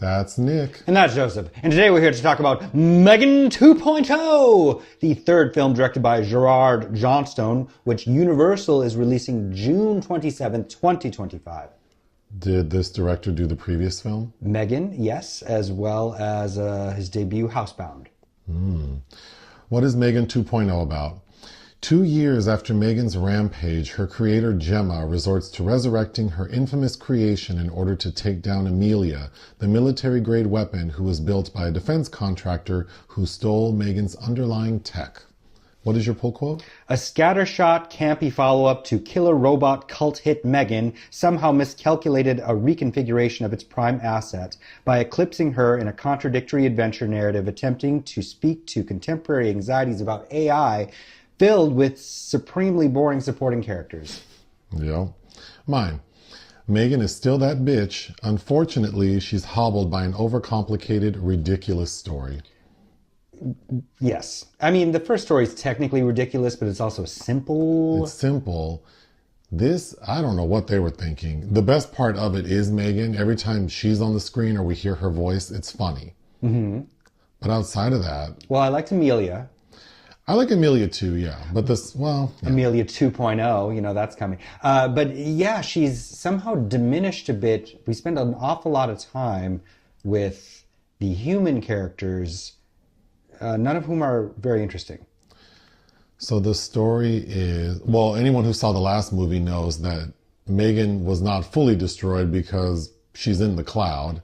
That's Nick. And that's Joseph. And today we're here to talk about M3GAN 2.0, the third film directed by Gerard Johnstone, which Universal is releasing June 27th, 2025. Did this director do the previous film? M3GAN, yes, as well as his debut, Housebound. What is M3GAN 2.0 about? 2 years after M3GAN's rampage, her creator Gemma resorts to resurrecting her infamous creation in order to take down Amelia, the military-grade weapon who was built by a defense contractor who stole M3GAN's underlying tech. What is your pull quote? A scattershot, campy follow-up to killer robot cult hit M3GAN somehow miscalculated a reconfiguration of its prime asset by eclipsing her in a contradictory adventure narrative attempting to speak to contemporary anxieties about AI filled with supremely boring supporting characters. Yeah. Mine. M3GAN is still that bitch. Unfortunately, she's hobbled by an overcomplicated, ridiculous story. Yes. I mean, the first story is technically ridiculous, but it's also simple. It's simple. This, I don't know what they were thinking. The best part of it is M3GAN. Every time she's on the screen or we hear her voice, it's funny. Mm-hmm. But outside of that... Well, I liked Amelia. I like Amelia too, yeah. But this, well... Yeah. Amelia 2.0, you know, that's coming. But yeah, she's somehow diminished a bit. We spend an awful lot of time with the human characters, none of whom are very interesting. So the story is... Well, anyone who saw the last movie knows that M3GAN was not fully destroyed because she's in the cloud.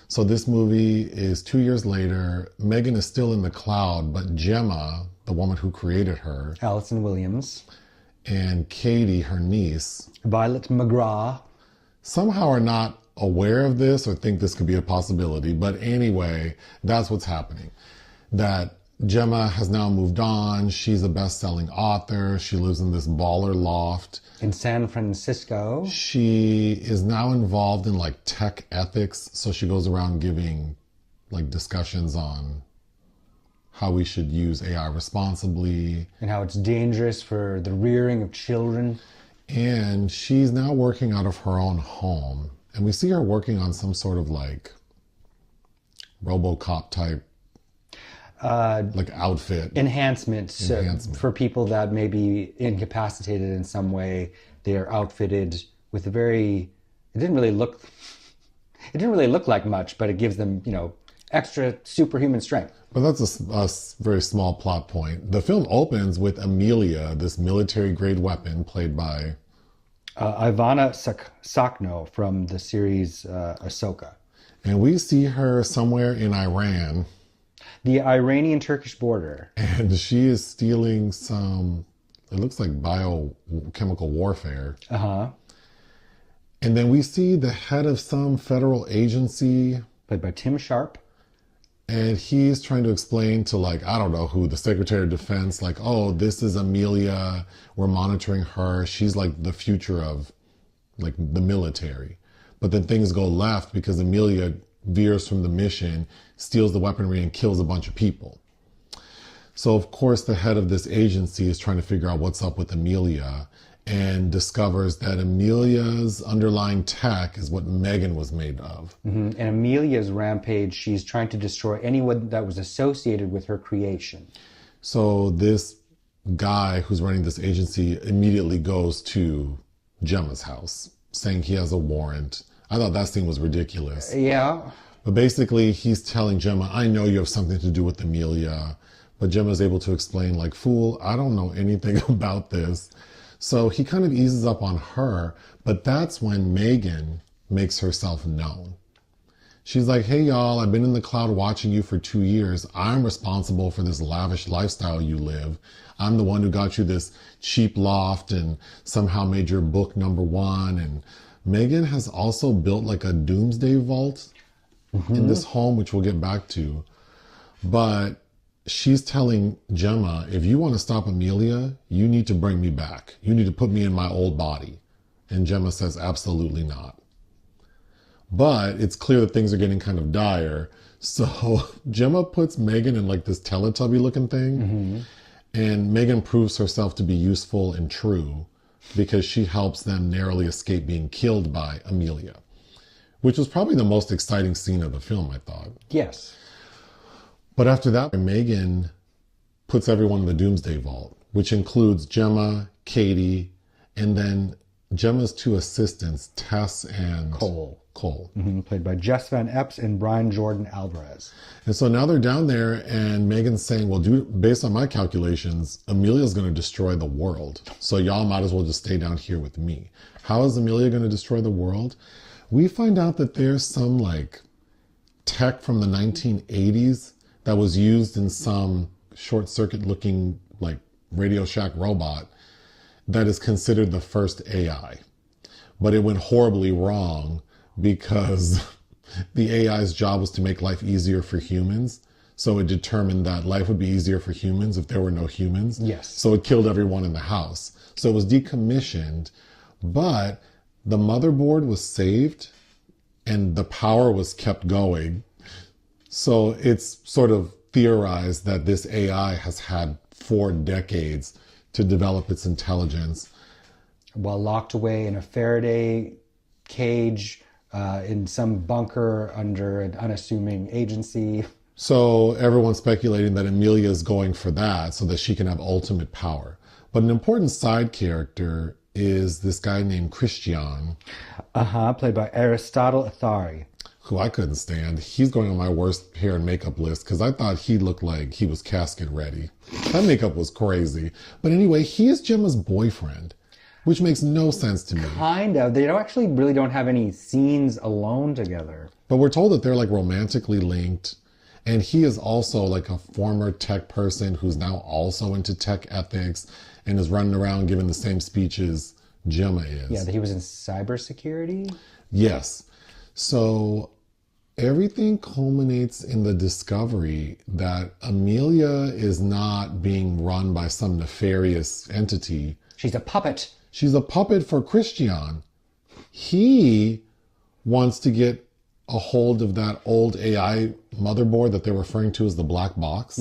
So this movie is 2 years later. M3GAN is still in the cloud, but Gemma, the woman who created her, Allison Williams, and Cady, her niece, Violet McGraw, somehow are not aware of this or think this could be a possibility. But anyway, that's what's happening. That Gemma has now moved on. She's a best-selling author. She lives in this baller loft in San Francisco. She is now involved in like tech ethics. So she goes around giving like discussions on how we should use AI responsibly. And how it's dangerous for the rearing of children. And she's now working out of her own home. And we see her working on some sort of like RoboCop type like outfit. Enhancements. For people that may be incapacitated in some way. They are outfitted with a very... It didn't really look like much, but it gives them, you know, extra superhuman strength. But that's a very small plot point. The film opens with Amelia, this military-grade weapon played by... Ivanna Sakhno from the series Ahsoka. And we see her somewhere in Iran. The Iranian-Turkish border. And she is stealing some... It looks like biochemical warfare. Uh-huh. And then we see the head of some federal agency... Played by Tim Sharp. And he's trying to explain to, like, I don't know who, the Secretary of Defense, like, oh, this is Amelia. We're monitoring her. She's, like, the future of, like, the military. But then things go left because Amelia veers from the mission, steals the weaponry, and kills a bunch of people. So, of course, the head of this agency is trying to figure out what's up with Amelia and discovers that Amelia's underlying tech is what M3GAN was made of. Mm-hmm. And Amelia's rampage, she's trying to destroy anyone that was associated with her creation. So this guy who's running this agency immediately goes to Gemma's house, saying he has a warrant. I thought that scene was ridiculous. Yeah. But basically, he's telling Gemma, I know you have something to do with Amelia. But Gemma's able to explain, like, fool, I don't know anything about this. So he kind of eases up on her, but that's when M3GAN makes herself known. She's like, hey, y'all, I've been in the cloud watching you for 2 years. I'm responsible for this lavish lifestyle you live. I'm the one who got you this cheap loft and somehow made your book #1. And M3GAN has also built like a doomsday vault in this home, which we'll get back to. But she's telling Gemma, if you want to stop Amelia, you need to bring me back. You need to put me in my old body. And Gemma says, absolutely not. But it's clear that things are getting kind of dire. So Gemma puts M3GAN in like this Teletubby looking thing. And M3GAN proves herself to be useful and true because she helps them narrowly escape being killed by Amelia. which was probably the most exciting scene of the film, I thought. Yes. But after that, M3GAN puts everyone in the Doomsday Vault, which includes Gemma, Cady, and then Gemma's two assistants, Tess and Cole. Played by Jess Van Epps and Brian Jordan Alvarez. And so now they're down there, and M3GAN's saying, well, based on my calculations, Amelia's going to destroy the world. So y'all might as well just stay down here with me. How is Amelia going to destroy the world? We find out that there's some like tech from the 1980s that was used in some short circuit looking like Radio Shack robot that is considered the first AI. But it went horribly wrong because the AI's job was to make life easier for humans. So it determined that life would be easier for humans if there were no humans. Yes. So it killed everyone in the house. So it was decommissioned, but the motherboard was saved and the power was kept going. So it's sort of theorized that this AI has had 4 decades to develop its intelligence. While locked away in a Faraday cage in some bunker under an unassuming agency. So everyone's speculating that Amelia is going for that so that she can have ultimate power. But an important side character is this guy named Christian. Played by Aristotle Athari. Who I couldn't stand. He's going on my worst hair and makeup list because I thought he looked like he was casket ready. That makeup was crazy. But anyway, he is Gemma's boyfriend, which makes no sense to me. Kind of. They really don't have any scenes alone together. But we're told that they're like romantically linked. And he is also like a former tech person who's now also into tech ethics and is running around giving the same speeches Gemma is. Yeah, he was in cybersecurity? Yes. So everything culminates in the discovery that Amelia is not being run by some nefarious entity. She's a puppet. She's a puppet for Christian. He wants to get a hold of that old AI motherboard that they're referring to as the black box,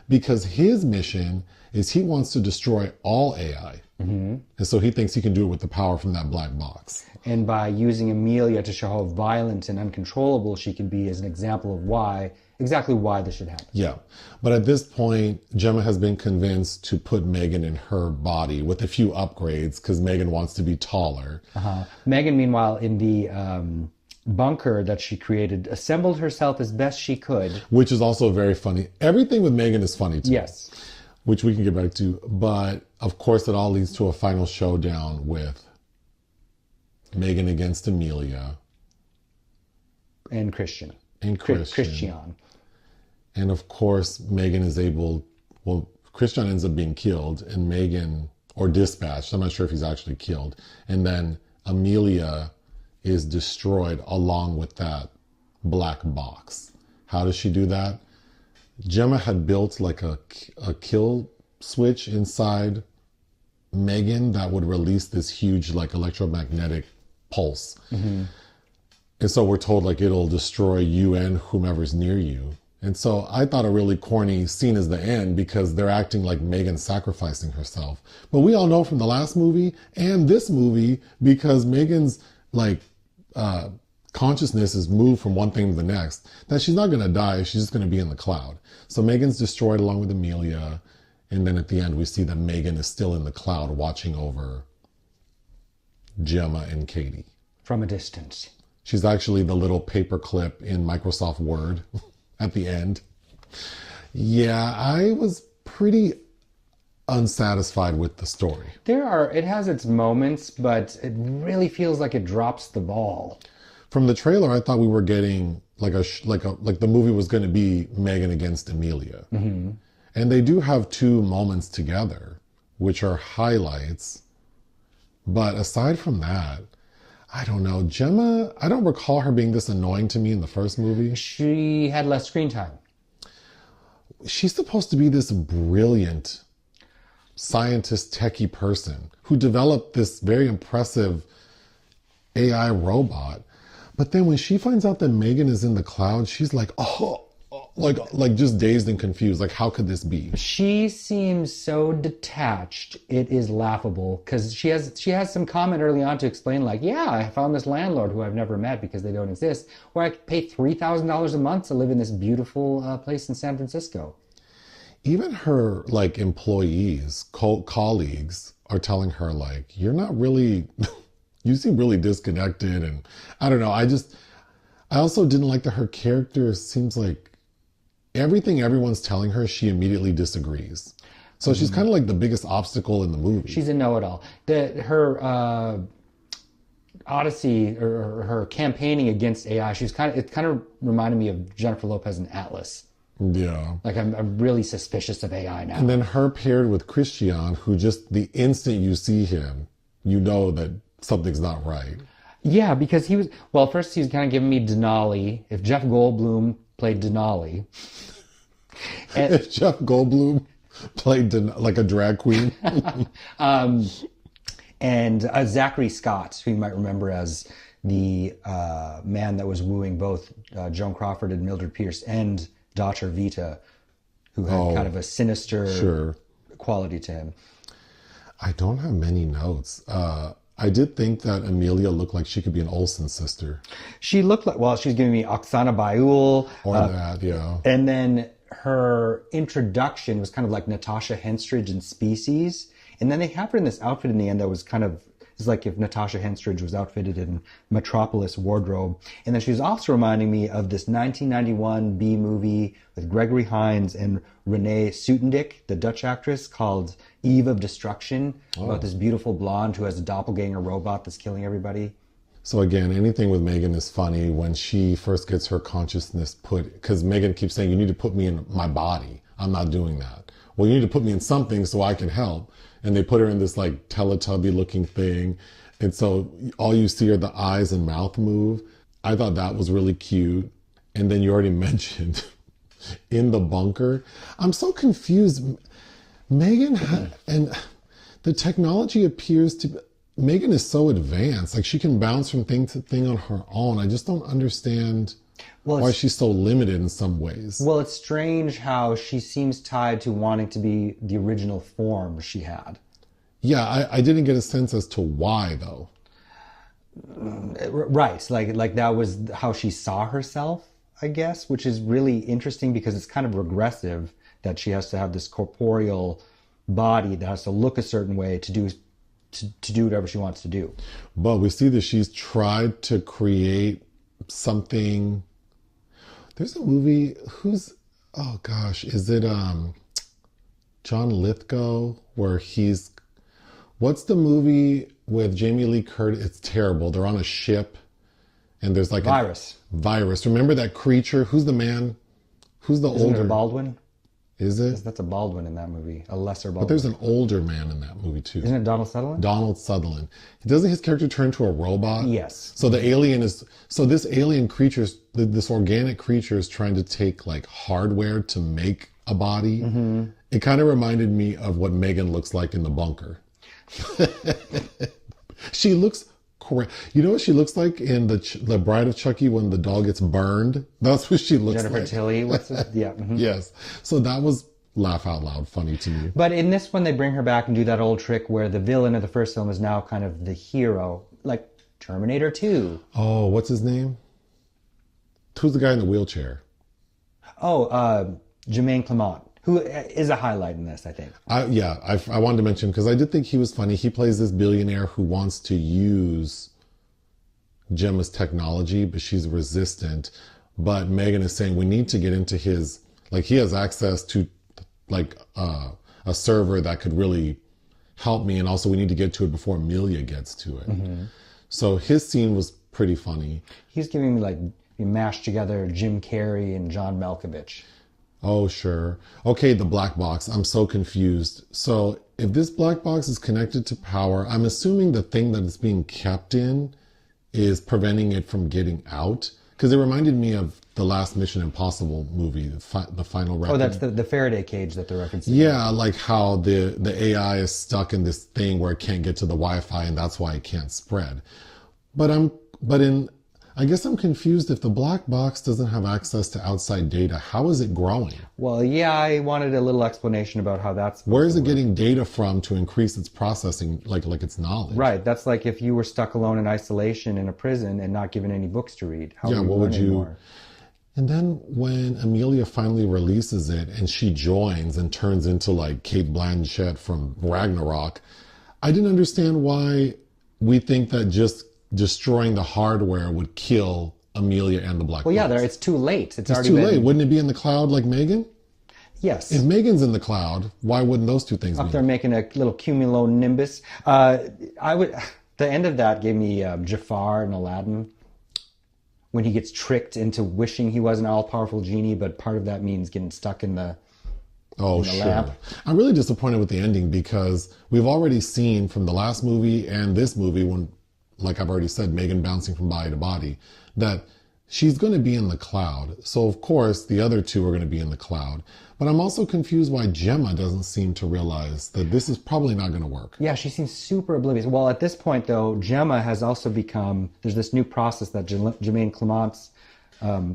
because his mission is he wants to destroy all AI. And so he thinks he can do it with the power from that black box. And by using Amelia to show how violent and uncontrollable she can be as an example of exactly why this should happen. Yeah. But at this point, Gemma has been convinced to put M3GAN in her body with a few upgrades because M3GAN wants to be taller. M3GAN, meanwhile, in the bunker that she created, assembled herself as best she could. Which is also very funny. Everything with M3GAN is funny too. Yes. Which we can get back to. But of course, it all leads to a final showdown with M3GAN against Amelia. And Christian. Christian. And of course, M3GAN is Christian ends up being killed and M3GAN, or dispatched. I'm not sure if he's actually killed. And then Amelia is destroyed along with that black box. How does she do that? Gemma had built like a kill switch inside M3GAN that would release this huge like electromagnetic pulse. And so we're told like it'll destroy you and whomever's near you. And so I thought a really corny scene is the end because they're acting like M3GAN sacrificing herself. But we all know from the last movie and this movie, because M3GAN's like consciousness is moved from one thing to the next, that she's not going to die. She's just going to be in the cloud. So M3GAN's destroyed along with Amelia. And then at the end, we see that M3GAN is still in the cloud watching over Gemma and Cady. From a distance. She's actually the little paperclip in Microsoft Word at the end. Yeah, I was pretty unsatisfied with the story. It has its moments, but it really feels like it drops the ball. From the trailer, I thought we were getting like the movie was going to be M3GAN against Amelia. And they do have 2 moments together, which are highlights. But aside from that, I don't know. Gemma, I don't recall her being this annoying to me in the first movie. She had less screen time. She's supposed to be this brilliant scientist, techie person who developed this very impressive AI robot. But then when she finds out that M3GAN is in the cloud, she's like, oh, like just dazed and confused. Like, how could this be? She seems so detached. It is laughable because she has some comment early on to explain, like, yeah, I found this landlord who I've never met because they don't exist, where I could pay $3,000 a month to live in this beautiful place in San Francisco. Even her like employees, colleagues are telling her like, you're not really, you seem really disconnected, and I don't know. I also didn't like that her character seems like everything everyone's telling her, she immediately disagrees. So she's kind of like the biggest obstacle in the movie. She's a know-it-all. Her odyssey or her campaigning against AI, it kind of reminded me of Jennifer Lopez in Atlas. Yeah. Like, I'm really suspicious of AI now. And then her paired with Christian, who just the instant you see him, you know that something's not right. Yeah, because first he was kind of giving me Denali. If Jeff Goldblum played Denali. If Jeff Goldblum played like a drag queen. And Zachary Scott, who you might remember as the man that was wooing both Joan Crawford and Mildred Pierce and Dr. Vita, who had kind of a sinister quality to him. I don't have many notes. I did think that Amelia looked like she could be an Olsen sister. She looked like, well, she's giving me Oksana Bayul. Or that, yeah. And then her introduction was kind of like Natasha Henstridge in Species. And then they have her in this outfit in the end that was kind of, it's like if Natasha Henstridge was outfitted in Metropolis wardrobe. And then she was also reminding me of this 1991 B movie with Gregory Hines and Renee Sutendick, the Dutch actress, called Eve of Destruction, about this beautiful blonde who has a doppelganger robot that's killing everybody. So again, anything with M3GAN is funny when she first gets her consciousness put, because M3GAN keeps saying, you need to put me in my body. I'm not doing that. Well, you need to put me in something so I can help. And they put her in this like Teletubby looking thing. And so all you see are the eyes and mouth move. I thought that was really cute. And then you already mentioned in the bunker. I'm so confused. M3GAN and the technology appears to, M3GAN is so advanced. Like she can bounce from thing to thing on her own. I just don't understand why she's so limited in some ways. Well, it's strange how she seems tied to wanting to be the original form she had. Yeah, I didn't get a sense as to why, though. Right, like that was how she saw herself, I guess, which is really interesting because it's kind of regressive that she has to have this corporeal body that has to look a certain way to do whatever she wants to do. But we see that she's tried to create something. There's a movie, is it John Lithgow, where what's the movie with Jamie Lee Curtis? It's terrible. They're on a ship and there's like Virus. Virus. Remember that creature? Who's the man? Who's the Isn't older? it Baldwin? Is it? That's a Baldwin in that movie. A lesser Baldwin. But there's an older man in that movie too. Isn't it Donald Sutherland? Donald Sutherland. Doesn't his character turn to a robot? Yes. So this alien creature, this organic creature is trying to take like hardware to make a body. Mm-hmm. It kind of reminded me of what M3GAN looks like in the bunker. She looks correct. You know what she looks like in the Bride of Chucky when the doll gets burned? That's what she looks Jennifer like. Tilly. What's it? Yeah. Mm-hmm. Yes. So that was laugh out loud funny to me. But in this one, they bring her back and do that old trick where the villain of the first film is now kind of the hero, like Terminator 2. Oh, what's his name? Who's the guy in the wheelchair? Oh, Jermaine Clement, who is a highlight in this, I think. I wanted to mention because I did think he was funny. He plays this billionaire who wants to use Gemma's technology, but she's resistant. But M3GAN is saying we need to get into his, like he has access to like a server that could really help me. And also we need to get to it before Amelia gets to it. Mm-hmm. So his scene was pretty funny. He's giving me like, you mashed together Jim Carrey and John Malkovich. Oh, sure. Okay, the black box. I'm so confused. So if this black box is connected to power, I'm assuming the thing that it's being kept in is preventing it from getting out. Because it reminded me of the last Mission Impossible movie, the final record. Oh, that's the Faraday cage that they're referencing. Yeah, like how the AI is stuck in this thing where it can't get to the Wi-Fi and that's why it can't spread. But I guess I'm confused. If the black box doesn't have access to outside data, how is it growing? Well, yeah, I wanted a little explanation about how that's... Where is it getting data from to increase its processing, like its knowledge? Right. That's like if you were stuck alone in isolation in a prison and not given any books to read. How what would you... More? And then when Amelia finally releases it and she joins and turns into like Cate Blanchett from Ragnarok, I didn't understand why we think that just destroying the hardware would kill Amelia and the black box. Well, yeah, it's too late. It's already too late. Wouldn't it be in the cloud like M3GAN? Yes. If M3GAN's in the cloud, why wouldn't those two things be? Up there making a little cumulonimbus. The end of that gave me Jafar and Aladdin. When he gets tricked into wishing he was an all-powerful genie, but part of that means getting stuck in the lamp. I'm really disappointed with the ending because we've already seen from the last movie and this movie, when, like I've already said, M3GAN bouncing from body to body, that she's going to be in the cloud. So, of course, the other two are going to be in the cloud. But I'm also confused why Gemma doesn't seem to realize that this is probably not going to work. Yeah, she seems super oblivious. Well, at this point, though, Gemma has also become... There's this new process that Jermaine Clement's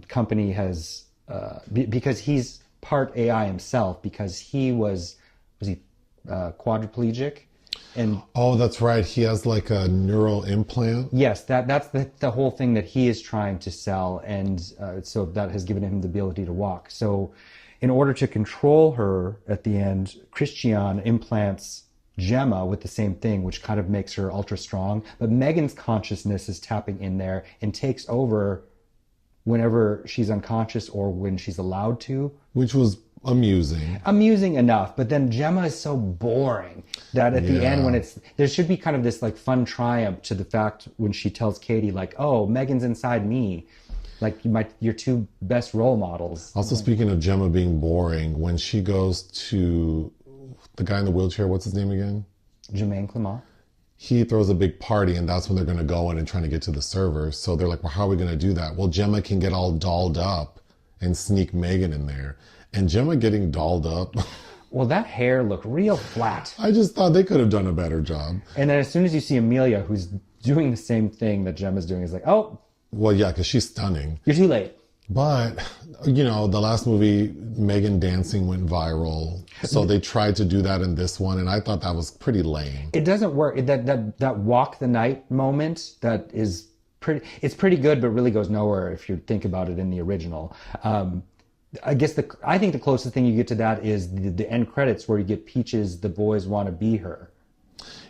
company has... because he's part AI himself, because he was he quadriplegic? And that's right. He has like a neural implant. Yes, that's the whole thing that he is trying to sell, and so that has given him the ability to walk. So, in order to control her at the end, Christian implants Gemma with the same thing, which kind of makes her ultra strong. But M3GAN's consciousness is tapping in there and takes over whenever she's unconscious or when she's allowed to. Which was amusing. Amusing enough, but then Gemma is so boring that at the end, when there should be kind of this like fun triumph to the fact when she tells Cady like, "Oh, M3GAN's inside me, like your two best role models." Also, speaking of Gemma being boring, when she goes to the guy in the wheelchair, what's his name again? Jermaine Clement. He throws a big party, and that's when they're going to go in and trying to get to the server. So they're like, "Well, how are we going to do that?" Well, Gemma can get all dolled up and sneak M3GAN in there. And Gemma getting dolled up. Well, that hair looked real flat. I just thought they could have done a better job. And then as soon as you see Amelia, who's doing the same thing that Gemma's doing, is like, oh. Well, yeah, because she's stunning. You're too late. But, the last movie, M3GAN dancing went viral. So they tried to do that in this one, and I thought that was pretty lame. It doesn't work. That walk the night moment, that is it's pretty good, but really goes nowhere if you think about it in the original. I think the closest thing you get to that is the end credits where you get Peaches, the boys want to be her.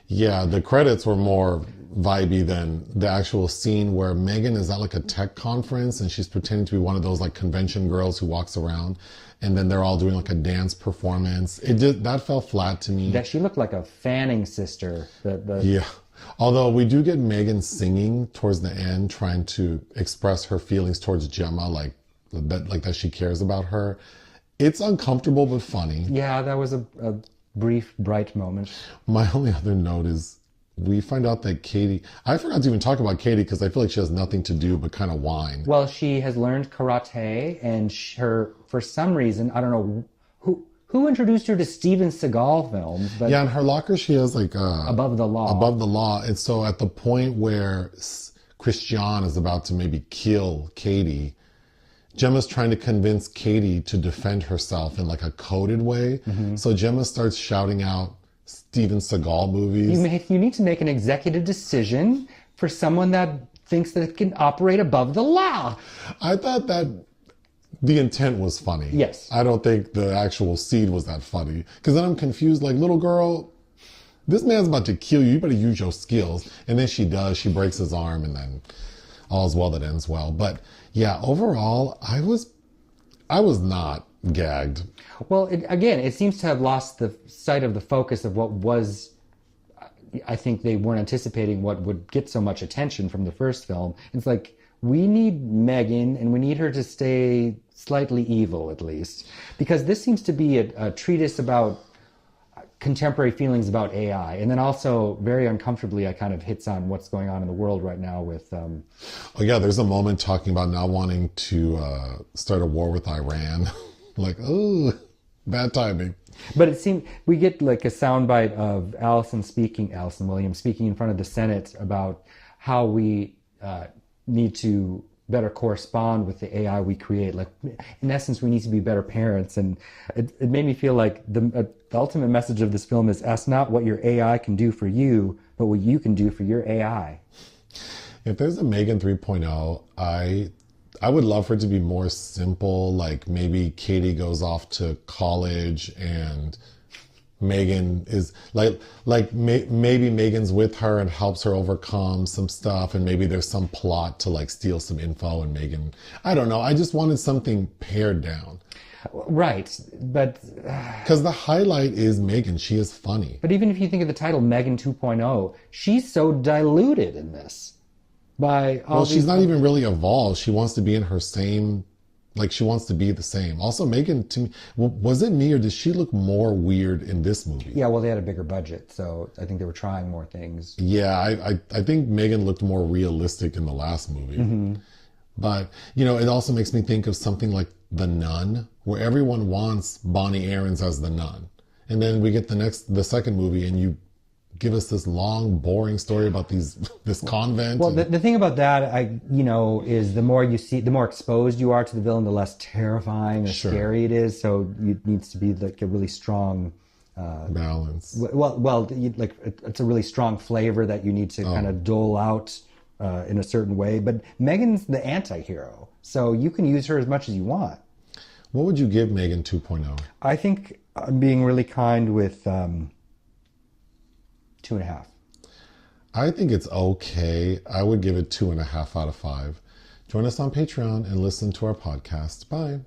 Yeah, the credits were more vibey than the actual scene where M3GAN is at like a tech conference and she's pretending to be one of those like convention girls who walks around, and then they're all doing like a dance performance. That fell flat to me. That she looked like a Fanning sister. Yeah. Although we do get M3GAN singing towards the end, trying to express her feelings towards Gemma, like that she cares about her. It's uncomfortable but funny. Yeah, that was a brief, bright moment. My only other note is we find out that Cady... I forgot to even talk about Cady because I feel like she has nothing to do but kind of whine. Well, she has learned karate, and for some reason, I don't know who introduced her to Steven Seagal films. But yeah, in her locker she has like... Above the Law. Above the Law. And so at the point where Christian is about to maybe kill Cady, Gemma's trying to convince Cady to defend herself in like a coded way. Mm-hmm. So Gemma starts shouting out Steven Seagal movies. You need to make an executive decision for someone that thinks that it can operate above the law. I thought that the intent was funny. Yes. I don't think the actual seed was that funny. Because then I'm confused, like, little girl, this man's about to kill you. You better use your skills. And then she does. She breaks his arm, and then all's well that ends well. But yeah, overall, I was not gagged. Well, it seems to have lost the sight of the focus of what was. I think they weren't anticipating what would get so much attention from the first film. It's like, we need M3GAN, and we need her to stay slightly evil, at least. Because this seems to be a treatise about contemporary feelings about AI. And then also, very uncomfortably, I kind of hits on what's going on in the world right now with... Oh yeah, there's a moment talking about not wanting to start a war with Iran. Like, oh, bad timing. But it seemed, we get like a soundbite of Allison Williams speaking in front of the Senate about how we need to better correspond with the AI we create. Like, in essence, we need to be better parents. And it made me feel like the ultimate message of this film is ask not what your AI can do for you, but what you can do for your AI. If there's a M3GAN 2.0, I would love for it to be more simple. Like maybe Cady goes off to college and M3GAN is maybe M3GAN's with her and helps her overcome some stuff, and maybe there's some plot to like steal some info, and M3GAN, I don't know. I just wanted something pared down. Right, but because the highlight is M3GAN. She is funny. But even if you think of the title M3GAN 2.0, she's so diluted in this. She's not even really evolved. She wants to be in her same, like she wants to be the same. Also, M3GAN, to me, was it me or did she look more weird in this movie? Yeah, well, they had a bigger budget, so I think they were trying more things. Yeah, I think M3GAN looked more realistic in the last movie. Mm-hmm. But, it also makes me think of something like The Nun, where everyone wants Bonnie Aarons as the nun. And then we get the second movie and you give us this long, boring story about this convent. Well, the thing about that, is the more you see, the more exposed you are to the villain, the less terrifying or scary it is. So it needs to be like a really strong balance. It's a really strong flavor that you need to kind of dole out in a certain way. But M3GAN's the anti-hero, so you can use her as much as you want. What would you give M3GAN 2.0? I think I'm being really kind with 2.5. I think it's okay. I would give it 2.5 out of 5. Join us on Patreon and listen to our podcast. Bye.